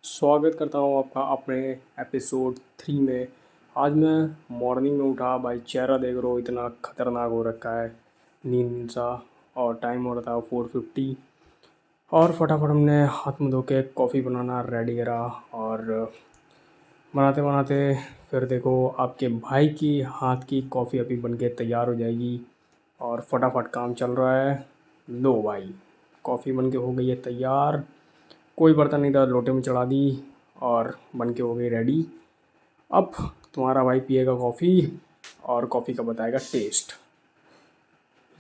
स्वागत करता हूँ आपका अपने एपिसोड 3 में। आज मैं मॉर्निंग में उठा, भाई चेहरा देख रहा हो इतना ख़तरनाक हो रखा है, नींद सा। और टाइम हो रहा था 4:50 और फटाफट हमने हाथ मुँह धो के कॉफ़ी बनाना रेडी करा। और बनाते बनाते फिर देखो आपके भाई की हाथ की कॉफ़ी अभी बन के तैयार हो जाएगी और फटाफट काम चल रहा है। लो भाई, कॉफ़ी बन के हो गई है तैयार। कोई बर्तन नहीं था, लोटे में चढ़ा दी और बन के हो गई रेडी। अब तुम्हारा भाई पिएगा कॉफ़ी और कॉफ़ी का बताएगा टेस्ट।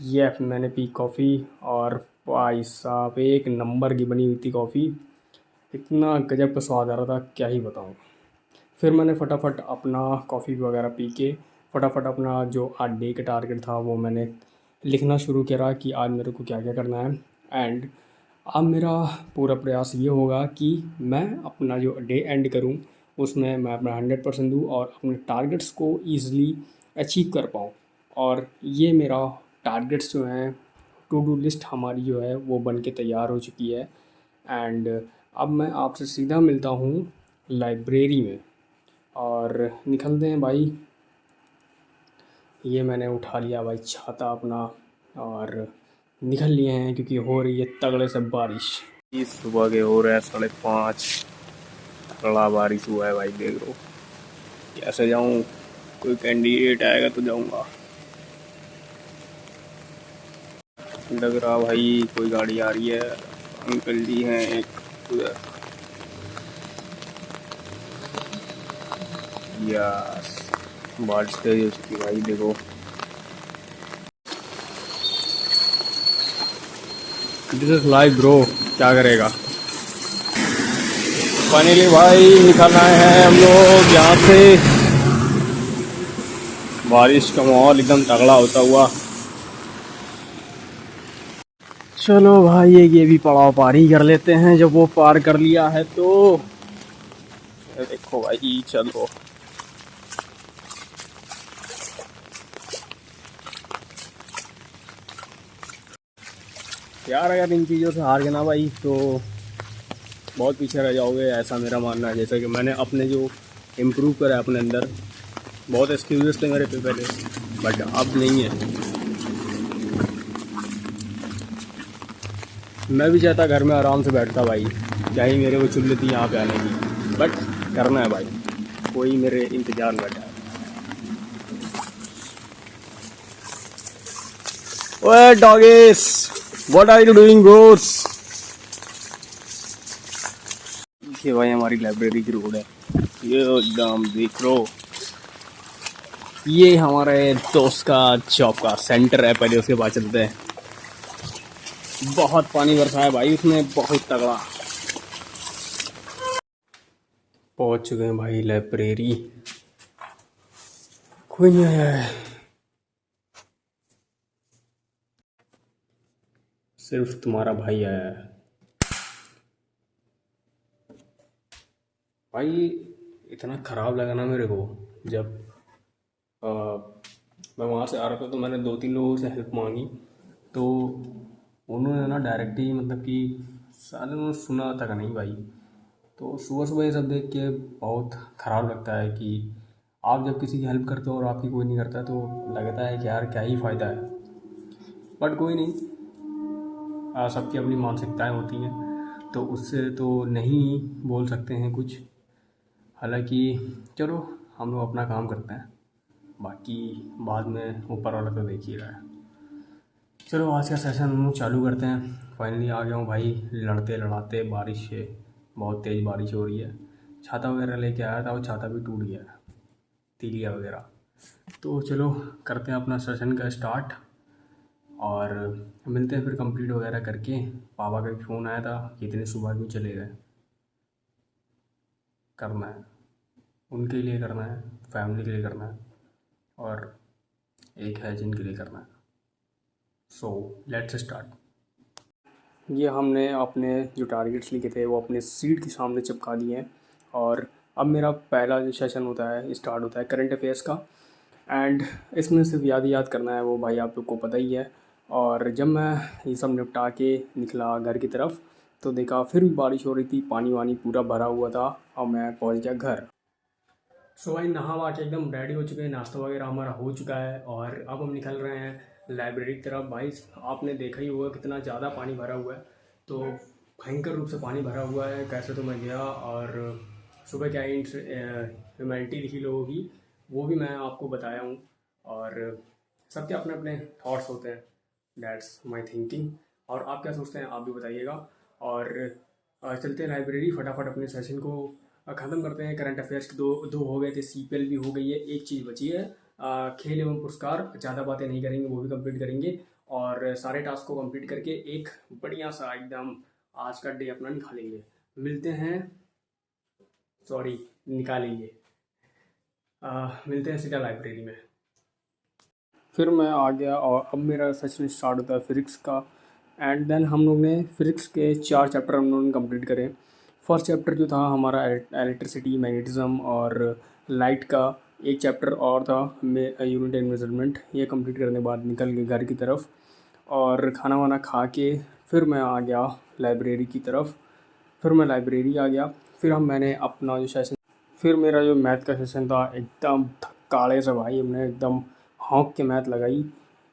ये मैंने पी कॉफ़ी और भाई साहब एक नंबर की बनी हुई थी कॉफ़ी। इतना गजब का स्वाद आ रहा था, क्या ही बताऊँ। फिर मैंने फटाफट अपना कॉफ़ी वगैरह पी के फटाफट अपना जो आज डे का टारगेट था वो मैंने लिखना शुरू करा कि आज मेरे को क्या क्या करना है। एंड अब मेरा पूरा प्रयास ये होगा कि मैं अपना जो डे एंड करूँ उसमें मैं अपना 100% दूँ और अपने टारगेट्स को ईज़िली अचीव कर पाऊँ। और ये मेरा टारगेट्स जो हैं, टू डू लिस्ट हमारी जो है वो बन के तैयार हो चुकी है। एंड अब मैं आपसे सीधा मिलता हूँ लाइब्रेरी में और निकलते हैं भाई। ये मैंने उठा लिया भाई छाता अपना और निकल लिए हैं क्योंकि हो रही है तगड़े से बारिश। इस सुबह के हो रहे हैं 5:30, तगड़ा बारिश हुआ है भाई, देख लो। कैसे जाऊँ, कोई कैंडिडेट आएगा तो जाऊँगा। लग रहा भाई कोई गाड़ी आ रही है, अंकल जी हैं एक उधर। यस, बारिश तेज हो चुकी भाई, देखो। दिस इज लाइव ब्रो, क्या करेगा। फाइनली भाई निकल आए हैं हम लोग यहाँ से। बारिश का माहौल एकदम तगड़ा होता हुआ। चलो भाई ये भी पड़ाव पार ही कर लेते हैं, जब वो पार कर लिया है तो। देखो भाई चलो। यार अगर इन चीज़ों से हार गए ना भाई तो बहुत पीछे रह जाओगे, ऐसा मेरा मानना है। जैसे कि मैंने अपने जो इम्प्रूव करा है अपने अंदर, बहुत एक्सक्यूजेस थे मेरे पे पहले, बट अब नहीं है। मैं भी चाहता घर में आराम से बैठता भाई, क्या ही मेरे को चुन लेती यहाँ पे आने की, बट करना है भाई, कोई मेरे इंतज़ार में बैठा है। ओए doggies, what are you doing bros. ये भाई हमारी लाइब्रेरी की रोड है, ये एकदम देख लो। ये हमारे दोस्त का जॉब का सेंटर है, पहले उसके बाद चलते हैं। बहुत पानी बरसा है भाई उसमें, बहुत तगड़ा। पहुंच चुके हैं भाई लाइब्रेरी, कोई नहीं आया है, सिर्फ तुम्हारा भाई आया है। भाई इतना ख़राब लगा ना मेरे को, जब आ, मैं वहाँ से आ रहा था तो मैंने 2-3 लोगों से हेल्प मांगी, तो उन्होंने ना डायरेक्ट ही मतलब कि सारे उन्होंने सुना तक नहीं भाई। तो सुबह सुबह ये सब देख के बहुत ख़राब लगता है कि आप जब किसी की हेल्प करते हो और आपकी कोई नहीं करता तो लगता है कि यार क्या ही फ़ायदा है। बट कोई नहीं, सबकी अपनी मानसिकताएं होती हैं तो उससे तो नहीं बोल सकते हैं कुछ। हालांकि चलो, हम लोग अपना काम करते हैं, बाकी बाद में ऊपर वाला तो देख ही रहा है। चलो आज का सेशन हम लोग चालू करते हैं। फाइनली आ गया हूँ भाई, लड़ते लड़ाते बारिश से। बहुत तेज़ बारिश हो रही है, छाता वगैरह लेके आया था, वो छाता भी टूट गया है, तीलिया वगैरह। तो चलो करते हैं अपना सेशन का स्टार्ट और मिलते हैं फिर कंप्लीट वगैरह करके। पापा का भी फ़ोन आया था कि इतने सुबह क्यों चले गए। करना है, उनके लिए करना है, फैमिली के लिए करना है, और एक है जिनके लिए करना है। So let's start. ये हमने अपने जो टारगेट्स लिखे थे वो अपने सीट के सामने चिपका दिए हैं। और अब मेरा पहला जो सेशन होता है स्टार्ट होता है करंट अफेयर्स का। एंड इसमें सिर्फ याद ही याद करना है, वो भाई आप लोग को पता ही है। और जब मैं ये सब निपटा के निकला घर की तरफ तो देखा फिर भी बारिश हो रही थी, पानी वानी पूरा भरा हुआ था और मैं पहुंच गया घर। सो भाई नहा वहा के एकदम रेडी हो चुके हैं, नाश्ता वगैरह हमारा हो चुका है और अब हम निकल रहे हैं लाइब्रेरी की तरफ। भाई आपने देखा ही होगा कितना ज़्यादा पानी भरा हुआ है, तो भयंकर रूप से पानी भरा हुआ है। कैसे तो मैं गया और सुबह क्या ह्यूमैनिटी दिखी लोगों की, वो भी मैं आपको बताया हूँ। और सबके अपने अपने थॉट्स होते हैं, दैट्स माई थिंकिंग। और आप क्या सोचते हैं आप भी बताइएगा। और चलते हैं लाइब्रेरी, फटाफट अपने सेशन को ख़त्म करते हैं। करंट अफेयर्स के दो दो हो गए थे, सीपीएल भी हो गई है, एक चीज़ बची है खेल एवं पुरस्कार। ज़्यादा बातें नहीं करेंगे, वो भी कंप्लीट करेंगे और सारे टास्क को कंप्लीट करके एक बढ़िया सा एकदम आज का डे अपना निकालेंगे। मिलते हैं, सॉरी निकालेंगे, मिलते हैं सीधा लाइब्रेरी में। फिर मैं आ गया और अब मेरा सेशन स्टार्ट होता है फिजिक्स का। एंड देन हम लोग ने फिजिक्स के 4 चैप्टर हम लोगों ने कंप्लीट करे। फर्स्ट चैप्टर जो था हमारा इलेक्ट्रिसिटी, मैग्नेटिज्म और लाइट का, एक चैप्टर और था यूनिट एंड मेजरमेंट। ये कंप्लीट करने के बाद निकल गए घर की तरफ और खाना वाना खा के फिर मैं आ गया लाइब्रेरी की तरफ। फिर मैं लाइब्रेरी आ गया, फिर मैंने अपना जो सेशन, फिर मेरा जो मैथ का सेशन था एकदम काले से भाई, हमने एकदम हॉक के मैथ लगाई।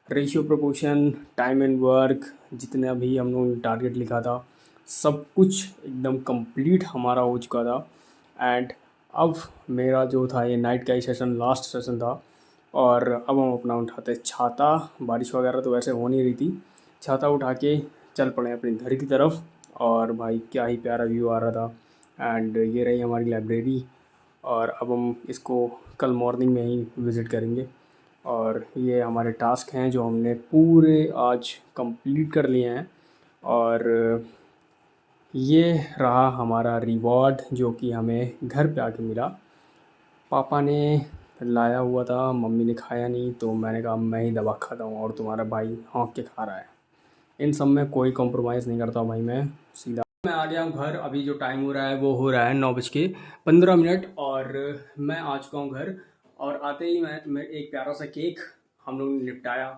Ratio, proportion, time and work, जितना भी हम लोगों ने टारगेट लिखा था सब कुछ एकदम कंप्लीट हमारा हो चुका था। एंड अब मेरा जो था ये नाइट का ही सेशन लास्ट सेशन था और अब हम अपना उठाते छाता। बारिश वगैरह तो वैसे हो नहीं रही थी, छाता उठा के चल पड़े अपने घर की तरफ। और भाई क्या ही प्यारा व्यू आ रहा था। एंड ये रही हमारी लाइब्रेरी और अब हम इसको कल मॉर्निंग में ही विज़िट करेंगे। और ये हमारे टास्क हैं जो हमने पूरे आज कंप्लीट कर लिए हैं। और ये रहा हमारा रिवॉर्ड जो कि हमें घर पे आके मिला। पापा ने लाया हुआ था, मम्मी ने खाया नहीं, तो मैंने कहा मैं ही दबा खाता हूँ और तुम्हारा भाई हाँक के खा रहा है। इन सब में कोई कॉम्प्रोमाइज़ नहीं करता हूँ भाई, मैं सीधा मैं आ गया हूँ घर। अभी जो टाइम हो रहा है वो हो रहा है 9:15 और मैं आ चुका हूँ घर। और आते ही मैं एक प्यारा सा केक हम लोग ने निपटाया,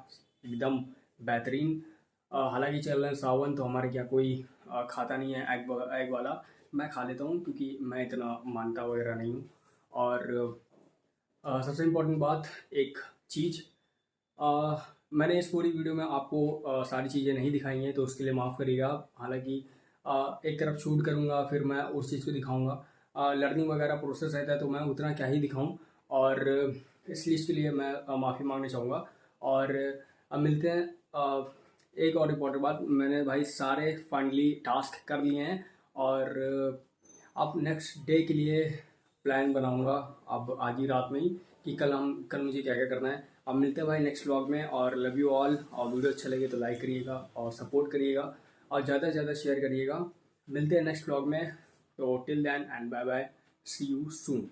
एकदम बेहतरीन। हालांकि चल रहा है सावन, तो हमारे क्या कोई खाता नहीं है एग वाला। मैं खा लेता हूँ क्योंकि मैं इतना मानता वगैरह नहीं हूँ। और सबसे इम्पोर्टेंट बात, एक चीज़, मैंने इस पूरी वीडियो में आपको सारी चीज़ें नहीं दिखाई हैं, तो उसके लिए माफ़ करिएगा। हालांकि एक तरफ शूट करूँगा फिर मैं उस चीज़ को दिखाऊँगा, लर्निंग वगैरह प्रोसेस रहता है तो मैं उतना क्या ही दिखाऊँ। और इसके लिए मैं माफ़ी मांगना चाहूँगा। और अब मिलते हैं। एक और इम्पोर्टेंट बात, मैंने भाई सारे फाइनली टास्क कर लिए हैं और अब नेक्स्ट डे के लिए प्लान बनाऊंगा अब आज ही रात में ही कि कल मुझे क्या क्या करना है। अब मिलते हैं भाई नेक्स्ट व्लॉग में और लव यू ऑल। और वीडियो अच्छा लगे तो लाइक करिएगा और सपोर्ट करिएगा और ज़्यादा से ज़्यादा शेयर करिएगा। मिलते हैं नेक्स्ट व्लॉग में, तो till then and bye bye, see you soon.